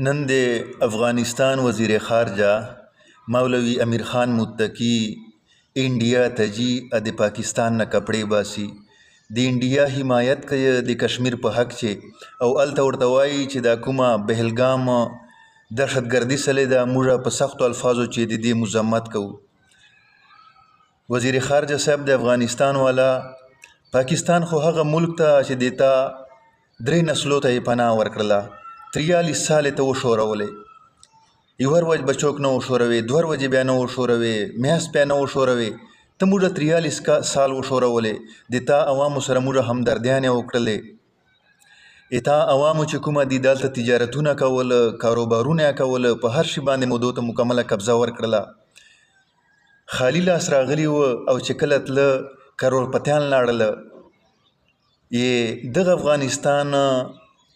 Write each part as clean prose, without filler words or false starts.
نن د افغانستان وزیر خارجه مولوی امیر خان متقی انډیا ته ځي د پاکستان نه کپړې باسي د انډیا حمایت کوي د کشمیر په حق چې او هلته ورته وایي چې دا کومه بهلګام دهشتګردي سلې ده موږ په سختو الفاظو چې د دې مذمت کوو. وزیر خارجه صاحب د افغانستان والا پاکستان خو هغه ملک ته چې دیتا درې نسلو ته یې پناه ورکړله 43 سال ته وښورولې یو ورځ به څوک نه وښوروي دوه ورځې بیا نه وښوروي میاشت بیا نه وښوروي ته موږ 43 سال وښورولې د تا عوامو سره موږ همدردیانې وکړلې تا عوامو چې کومه دي دلته تجارتونه کول کاروبارونه کول په هر شي باندې مودو ته مکمله قبضه ورکړله خالی لاس راغلي و او چې کله تله کروڑپتیان لاړله دغه افغانستان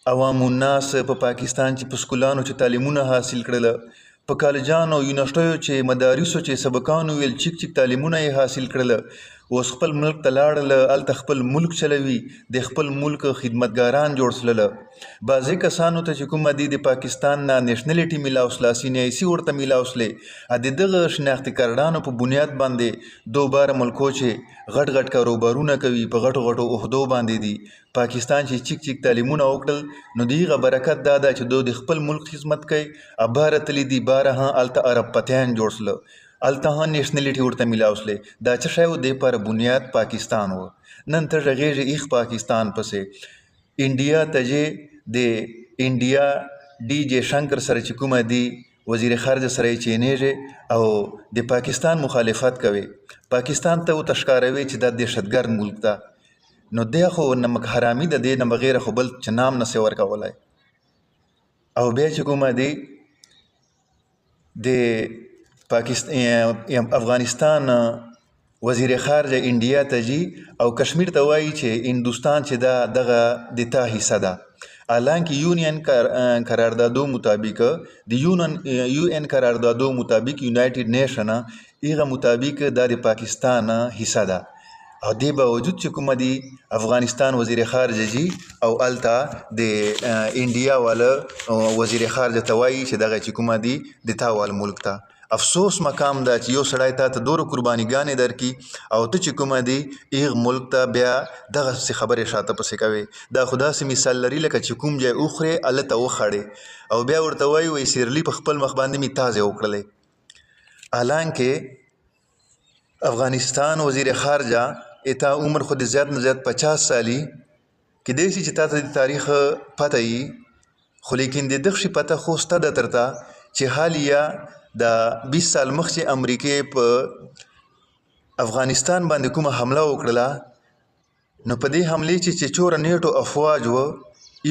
عوام الناس په پاکستان چې په سکولانو چې تعلیمونه حاصل کړل په کالجانو یونیورسټیو چې مدارسو چې سبقانو ویل چیک چیک تعلیمونه یې حاصل کړل اوس خپل ملک ته لاړل هلته خپل ملک چلوي د خپل ملک خدمتګاران جوړ سلله بعضې کسانو ته چې کومه دي د پاکستان نه نیشنلټي میلاوسله سینیایسي ورته میلاوسلې د دغه شناختي کارډانو په بنیاد باندې دوباره ملکو چې غټ غټ کاروبارونه کوي په غټو غټو عهدو باندې دي پاکستان چې چیک چیک تعلیمونه وکړل نو د هغه برکت دا ده چې دوی د خپل ملک خدمت کوي باره تللی دي باره هلته عرب پتیان جوړ سله هلته نیشنلټي ورته میلاوسلې دا څه شی و دې پر بنیاد پاکستان و نن ته غږیږي ایخ پاکستان پسې انډیا ته چې د انډیا ډي جے شنکر سره چې کومه دي وزیر خارجه سره یې چینیږي او د پاکستان مخالفت کوي پاکستان ته ورته ښکاروي چې دا دهشتګرد ملک ده نو دی خو نمک حرامي د دې نه بغیر خو بل چې نام نسي ورکولی او بیا چې کومه دی د افغانستان وزیر خارجه انډیا ته ځي او کشمیر ته وایي چې هندوستان چې دا دغه د تا حصه ده حالانکه یونین قراردادو مطابق د UN قراردادو مطابق یونایټډ نیشن هغه مطابق دا د پاکستان حصه ده او دې باوجود چې کومه دي افغانستان وزیر خارجه جي او هلته د انډیا والا وزیر خارجه ته وایي چې دغه چې کومه دي د تا وال ملک ته افسوس مقام ده چې یو سړی تا ته دوره قربانیګانې درکړي او ته چې کومه دي هغ ملک ته بیا دغسې خبرې شاته پسې کوې دا خو داسې مثال لري لکه چې کوم ځای وخورې هلته وخړې او بیا ورته وایي سیرلي په خپل مخ باندې مې تازه وکړلې حالانکه افغانستان وزیر خارجه تا عمر خو د زیات نه زیات 50 سالي کیدای شي چې تا ته د تاریخ پته وي خو لیکن د دغه شي پته خو سته ده ترته چې حالیا د 20 سال مخکې امریکې په افغانستان باندې کومه حمله وکړله نو په دې حملې چې چوره نیټو افواج و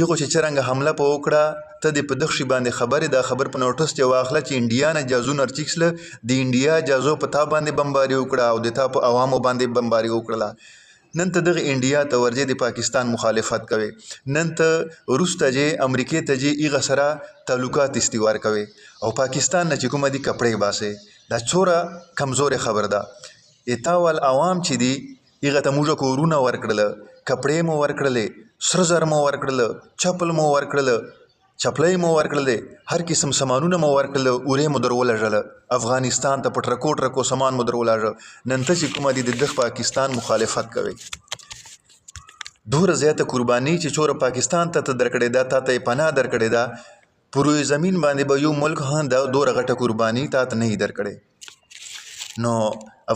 یغه چې څرنګه حمله په وکړه ته د په دغه شي باندې خبرې دا خبر په نوټس چې واخله چې انډیا نه جازو نرچیکسله د انډیا جازو په تا باندې بمباري وکړه او د تا په عوامو باندې بمباري وکړله نن ته دغه انډیا ته ورځې د پاکستان مخالفت کوي نن ته وروسته چې امریکې ته چې هغه سره تعلقات استوار کوي او پاکستان نه چې کومه دي کپړې باسي دا څوره کمزورې خبر ده اتاول عوام چې دي هغه ته موږ کورونه ورکړل کپړې مو ورکړلې سره زر مو ورکړل چپل مو ورکړل چپلې مو ورکړلې هر قسم سامانونه مو ورکړل اورې مو درولږل افغانستان ته په ټرکو سامان مو درولږه نن ته چې کومه دي د پاکستان مخالفت کوي دوره زیاته قرباني چې چوره پاکستان ته درکړې ده تا ته پناه درکړې ده پروي زمين باندې به یو ملک هم دا دوره غټه قرباني تا ته نه درکړې نو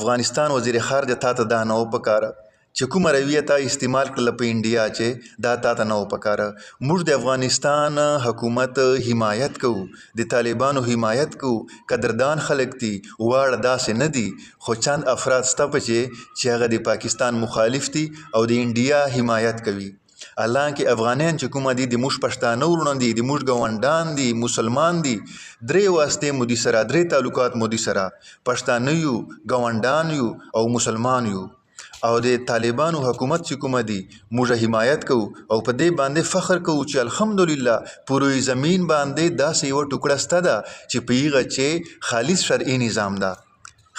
افغانستان وزیر خارجه تا ته دا نه وپکاره چې کومه رویه تا استعمال کړله په انډیا چې دا تا ته نه وپکاره موږ د افغانستان حکومت حمایت کوو د طالبانو حمایت کوو قدردان خلک دي واړه داسې نه دي خو چند افراد سته چې هغه د پاکستان مخالف دي او د انډیا حمایت کوي حالانکه افغانان چې کومه دي د موږ پښتانه ورونه دي د موږ ګاونډان دي مسلمان دي درې واسطې مو دي سره درې تعلقات مو دي سره پښتانه یو ګاونډان یو او مسلمان یو او د طالبانو حکومت چې کومه دي موږ حمایت کوو او په دې باندې فخر کوو چې الحمدلله پوروي زمین باندې داسې یوه ټوکړه سته ده چې په هغه چې خالص شرعي نظام ده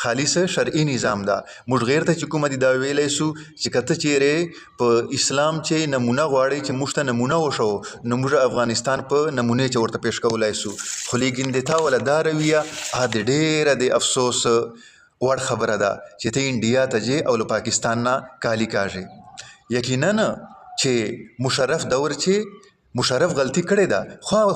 خالص شرعي نظام ده. موږ غیر ته چې کومه دي دا ویلی سو چې که ته چیرې په اسلام چې نمونه غواړئ چې موږ ته نمونه وښو نو موږ افغانستان په نمونې چې ورته پیش کولی سو. خو لیکن د تا وله دا رویه د ډېره د افسوس وړ خبره ده چې ته انډیا ته ځې او له پاکستان نه کالي کاږې. یقینا چې مشرف دور چې مشرف غلطي کړې ده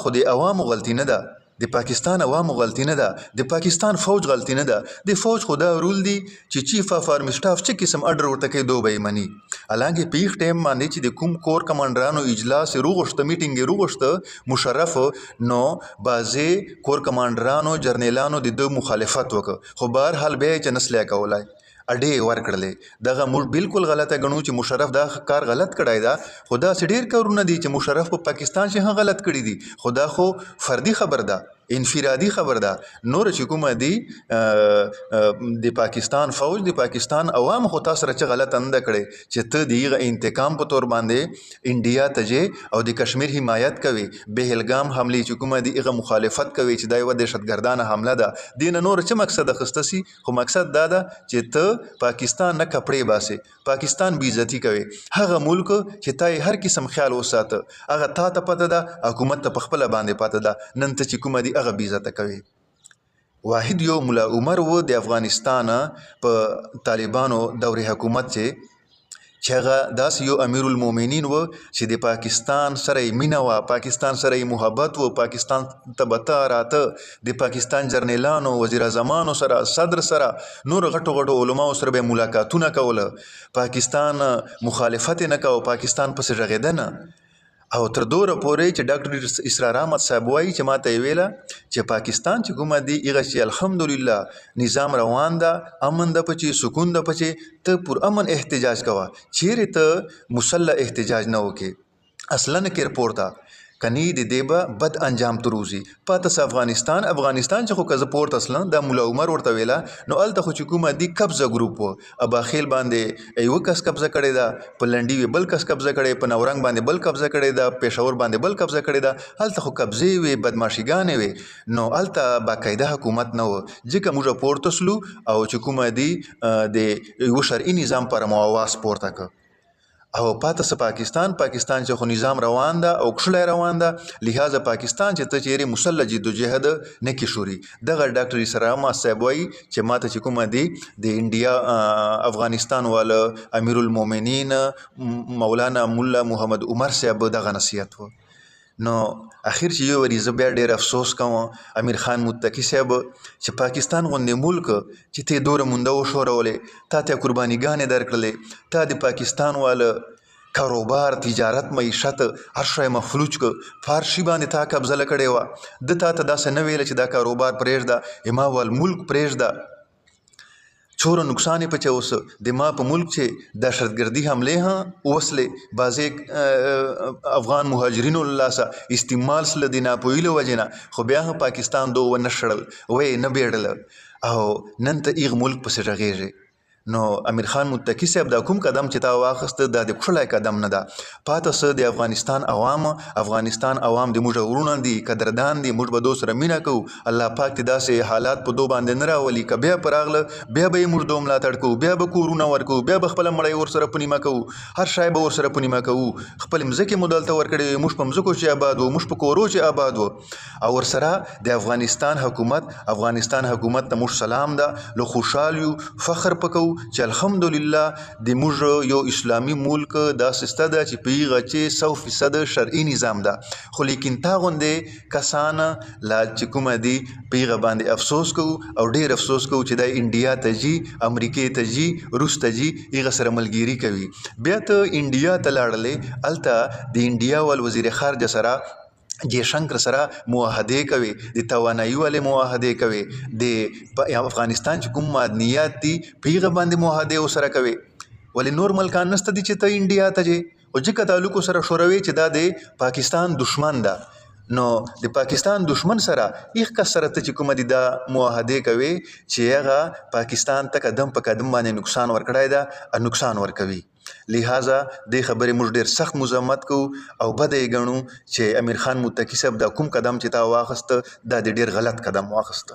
خو د عوامو غلطي نه ده، د پاکستان عوامو غلطي نه ده، د پاکستان فوج غلطي نه ده. د فوج خو دا رول دی چې چیف اف آرمی سټاف چې قسم اډر ورته کوي دو به یې مني. حالانکې په هیڅ ټایم باندې چې د کوم کور کمانډرانو اجلاس یې روغوښته میټینګ یې روغوښته مشرف نو بعضې کور کمانډرانو جرنیلانو د ده مخالفت وکړه، خو بهرحال بیا یې چې نسلی کولی اډې ورکړلې. دغه موږ بالکل غلطه ګڼو چې مشرف دا کار غلط کړی ده، خو داسې ډېر کارونه دي چې مشرف په پاکستان چې هم غلط کړي دي، خو دا خو فردي خبر ده، انفرادي خبر ده. نور چې کومه دي د پاکستان فوج د پاکستان عوام خو تا سره چې غلط نه ده کړې چې ته د هغه انتقام په طور باندې انډیا ته ځې او د کشمیر حمایت کوي، بهلګام حملې چې کومه دي هغه مخالفت کوي چې دا یوه دهشتګردانه حمله ده. دې نه نور څه مقصد اخیسته سي، خو مقصد دا ده چې ته پاکستان نه کپړې باسې، پاکستان بې عزتي کوي. هغه ملک چې تا یې هر قسم خیال وساته هغه تا ته پته ده، حکومت ته په خپله باندې پته ده، نن ته چې کومه دي هغه بې عزته کوي. واحد یو ملا عمر و د افغانستان په طالبانو دور حکومت چې هغه داسې یو امیر المؤمنین و چې د پاکستان سره یې مینه وه، پاکستان سره یې محبت و، پاکستان ته به ته راته د پاکستان جرنیلانو وزیر اعظمانو سره صدر سره نور غټو غټو علماو سره به ملاقاتونه کوله، پاکستان مخالفت یې نه کوه، پاکستان پسې غږېده نه. او تر دوره پورې چې ډاکټر اسرار احمد صاحب وایي چې ما ته یې ویله چې پاکستان چې کومه دی هغه چې الحمدلله نظام روان ده، امن ده پچې، سکون ده پچې، ته پر امن احتجاج کوه، چیرې ته مسلح احتجاج نه وکې. اصلا کې پورته کنی د دې به بد انجام تروزي. پاتې افغانستان چې خو که زه پورته اصلا دا مولا عمر ورته ویله نو هلته خو چې کومه دي قبضه ګروپ و، اباخیل باندې یوه کس قبضه کړې ده، په لنډي وې بل کس قبضه کړې، په نورنګ باندې بل قبضه کړې ده، پېښور باندې بل قبضه کړې ده. هلته خو قبضې وې، بدماشیګانې وې، نو هلته باقاعده حکومت نه و. ځکه موږ پورته سلو او چې کومه دي د یوه شرعي نظام پر مو اواز پورته کړ. او پاتې پاکستان چې خو نظام روان ده او کښلی روان ده، لہذا پاکستان چې ته چیرې مسلح جدوجهد نه کې شوري. دغه ډاکټر اسرار احمد صاحب وایي چې ما ته چې کومه دی د انډیا افغانستان والا امیر المؤمنین مولانا ملا محمد عمر صاحب دغه نصیحت و. نو اخر چې یو وری زه بیا ډېر افسوس کوم امیر خان متقي صاحب چې پاکستان غوندې ملک چې ته دوره مونده وښورولې، تا ته قربانیګانې درکړلې، تا د پاکستان والا کاروبار تجارت معیشت هر شی مفلوج که، فارشي باندې تا قبضه کړې وه، ده تا ته داسې نه ویله چې دا کاروبار پرېږده، ما ول ملک پرېږده. څومره نقصان یې پچه اوسه د ما په ملک چې دهشتګردي حملې هم وسلې، بعضې افغان مهاجرینو له لاسه استعمال سله د ناپوهي له وجې نه، خو بیا هم پاکستان دو ونه شړل، ویې نه بیړله او نن ته هغ ملک پسې غږېږې. نو امیر خان متقي صاحب دا کوم قدم چې تا واخیسته دا د کښلی قدم نه ده. پاته څه د افغانستان عوام د موږ ورونه دي، قدردان دي، موږ به دو سره مینه کوو. الله پاک دې داسې حالات په دو باندې نه راولي که بیا په راغله بیا به یې موږ دو ملاتړ کوو، بیا به کورونه ورکوو، بیا به خپله مړی ورسره په نیمه کوو، هر شی به ورسره په نیمه کوو. خپلې مځکې مو دلته ورکړې وې، موږ په مځکو چې آباد وو، موږ په کورو چې آباد وو. او ورسره د افغانستان حکومت ته موږ سلام ده، له خوشحال یو، فخر پکوو چې الحمدلله د موږ یو اسلامي ملک داسې سته ده چې په هغه چې 100% شرعي نظام ده. خو لیکن تا غوندې کسان لا چې کومه دي په هغه باندې افسوس کوو او ډېر افسوس کوو چې دا انډیا ته ځي، امریکې ته ځي، روس ته ځي، هغه سره ملګري کوي. بیا ته انډیا ته لاړلې، هلته د انډیا ول وزیر خارجه سره جیشنکر سره معاهدې کوي، د توانایي والې معاهدې کوي، د افغانستان چې کوم معدنیات دي په هغه باندې معاهدې ورسره کوي. ولې نور ملکان نشته دي چې ته انډیا ته ځې؟ او ځکه تعلق سره شوروي چې دا د پاکستان دشمن ده. نو د پاکستان دشمن سره هیڅ کس سره ته چې کومه دي دا معاهدې کوي چې هغه پاکستان ته قدم په قدم باندې نقصان ورکړی ده، نقصان ورکوي. لہذا دې خبرې موږ ډېر سخت مذمت کوو او بده یې ګڼو چې امیر خان متقي صاحب دا کوم قدم چې تا واخیسته دا د ډېر غلط قدم واخیسته.